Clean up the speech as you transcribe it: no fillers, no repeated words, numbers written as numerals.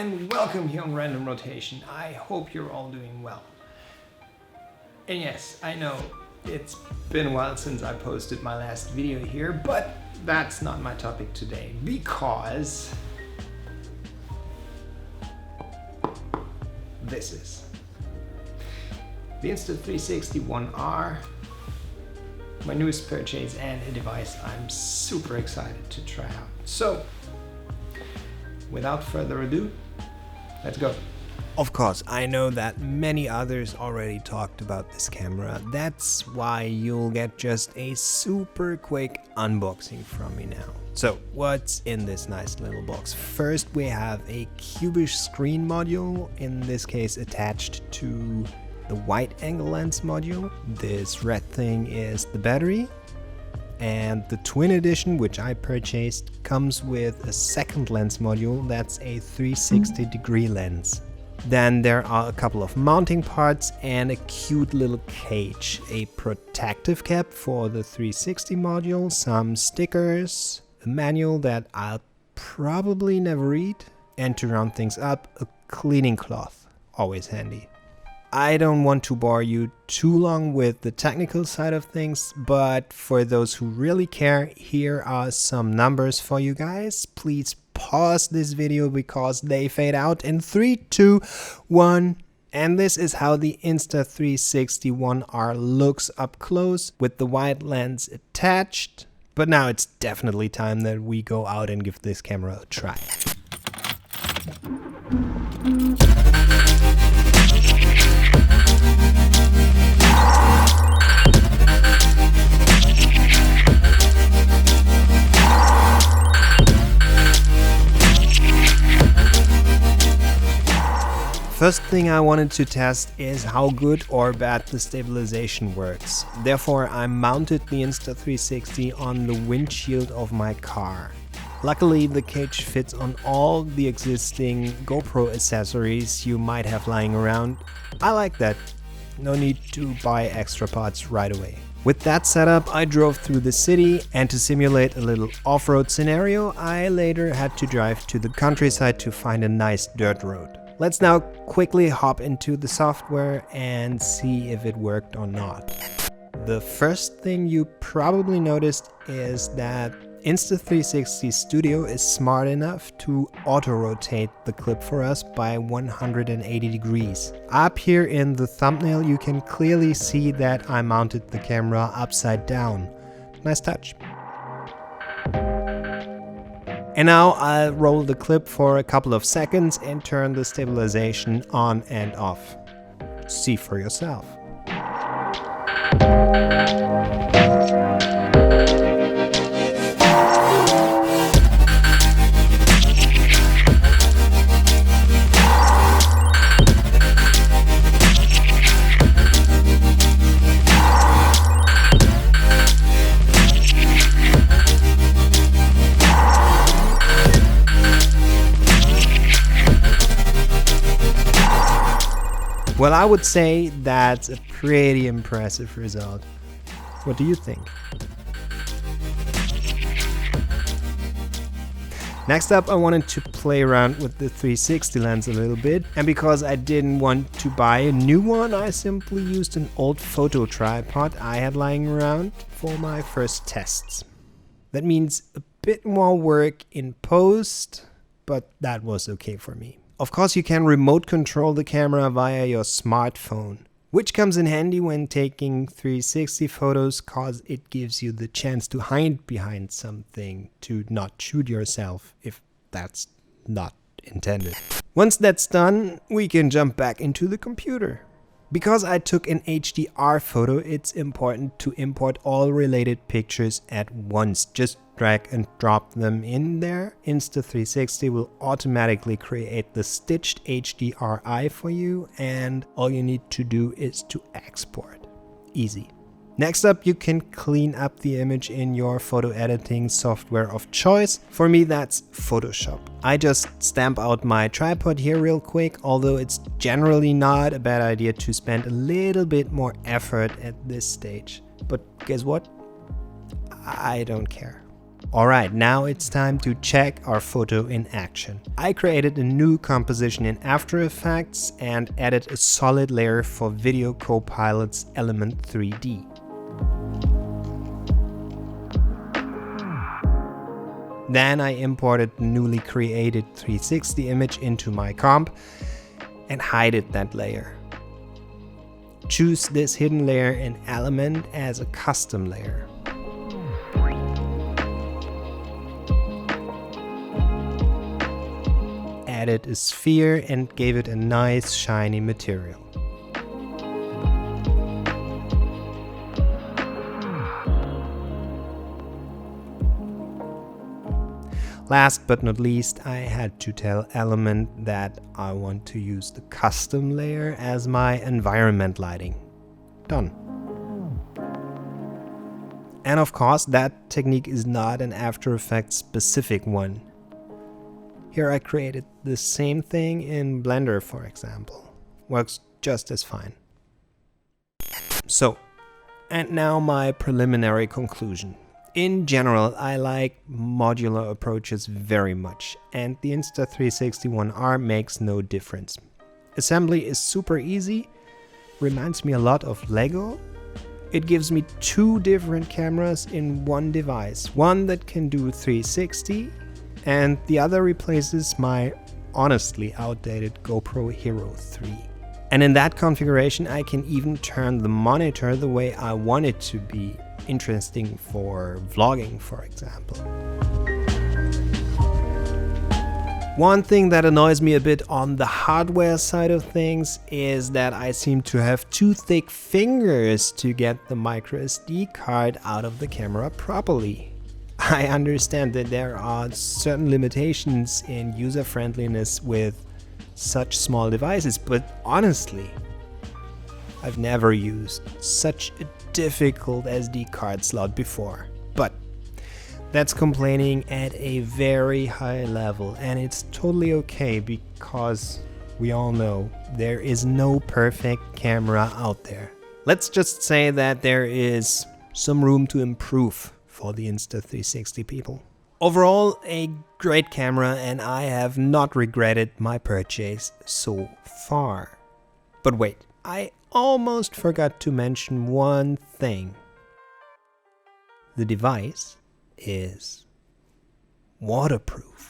and welcome here on Random Rotation. I hope you're all doing well. And yes, I know it's been a while since I posted my last video here, but that's not my topic today because this is the Insta360 ONE R, my newest purchase and a device I'm super excited to try out. So, without further ado, let's go. Of course, I know that many others already talked about this camera. That's why you'll get just a super quick unboxing from me now. So, what's in this nice little box? First, we have a cubish screen module, in this case attached to the wide angle lens module. This red thing is the battery. And the twin edition, which I purchased, comes with a second lens module that's a 360-degree lens. Then there are a couple of mounting parts and a cute little cage, a protective cap for the 360 module, some stickers, a manual that I'll probably never read, and to round things up, a cleaning cloth, always handy. I don't want to bore you too long with the technical side of things, but for those who really care, here are some numbers for you guys. Please pause this video because they fade out in 3, 2, 1. And this is how the Insta360 ONE R looks up close with the wide lens attached. But now it's definitely time that we go out and give this camera a try. First thing I wanted to test is how good or bad the stabilization works. Therefore, I mounted the Insta360 on the windshield of my car. Luckily, the cage fits on all the existing GoPro accessories you might have lying around. I like that. No need to buy extra parts right away. With that setup, I drove through the city, and to simulate a little off-road scenario, I later had to drive to the countryside to find a nice dirt road. Let's now quickly hop into the software and see if it worked or not. The first thing you probably noticed is that Insta360 Studio is smart enough to auto-rotate the clip for us by 180 degrees. Up here in the thumbnail you can clearly see that I mounted the camera upside down. Nice touch. And now I'll roll the clip for a couple of seconds and turn the stabilization on and off. See for yourself. Well, I would say that's a pretty impressive result. What do you think? Next up, I wanted to play around with the 360 lens a little bit, and because I didn't want to buy a new one, I simply used an old photo tripod I had lying around for my first tests. That means a bit more work in post, but that was okay for me. Of course, you can remote control the camera via your smartphone, which comes in handy when taking 360 photos cause it gives you the chance to hide behind something to not shoot yourself, if that's not intended. Once that's done, we can jump back into the computer. Because I took an HDR photo, it's important to import all related pictures at once. Just drag and drop them in there. Insta360 will automatically create the stitched HDRI for you, and all you need to do is to export. Easy. Next up, you can clean up the image in your photo editing software of choice. For me, that's Photoshop. I just stamp out my tripod here real quick, although it's generally not a bad idea to spend a little bit more effort at this stage. But guess what? I don't care. Alright, now it's time to check our photo in action. I created a new composition in After Effects and added a solid layer for Video Copilot's Element 3D. Then I imported the newly created 360 image into my comp and hided that layer. Choose this hidden layer in Element as a custom layer. Added a sphere and gave it a nice shiny material. Last but not least, I had to tell Element that I want to use the custom layer as my environment lighting. Done. And of course, that technique is not an After Effects specific one. Here I created the same thing in Blender, for example. Works just as fine. So, and now my preliminary conclusion. In general, I like modular approaches very much, and the Insta360 ONE R makes no difference. Assembly is super easy, reminds me a lot of Lego. It gives me two different cameras in one device, one that can do 360 and the other replaces my honestly outdated GoPro Hero 3. And in that configuration I can even turn the monitor the way I want it to be interesting for vlogging, for example. One thing that annoys me a bit on the hardware side of things is that I seem to have too thick fingers to get the microSD card out of the camera properly. I understand that there are certain limitations in user friendliness with such small devices, but honestly, I've never used such a difficult SD card slot before. But that's complaining at a very high level, and it's totally okay because we all know there is no perfect camera out there. Let's just say that there is some room to improve for the Insta360 people. Overall, a great camera, and I have not regretted my purchase so far. But wait, I almost forgot to mention one thing. The device is waterproof.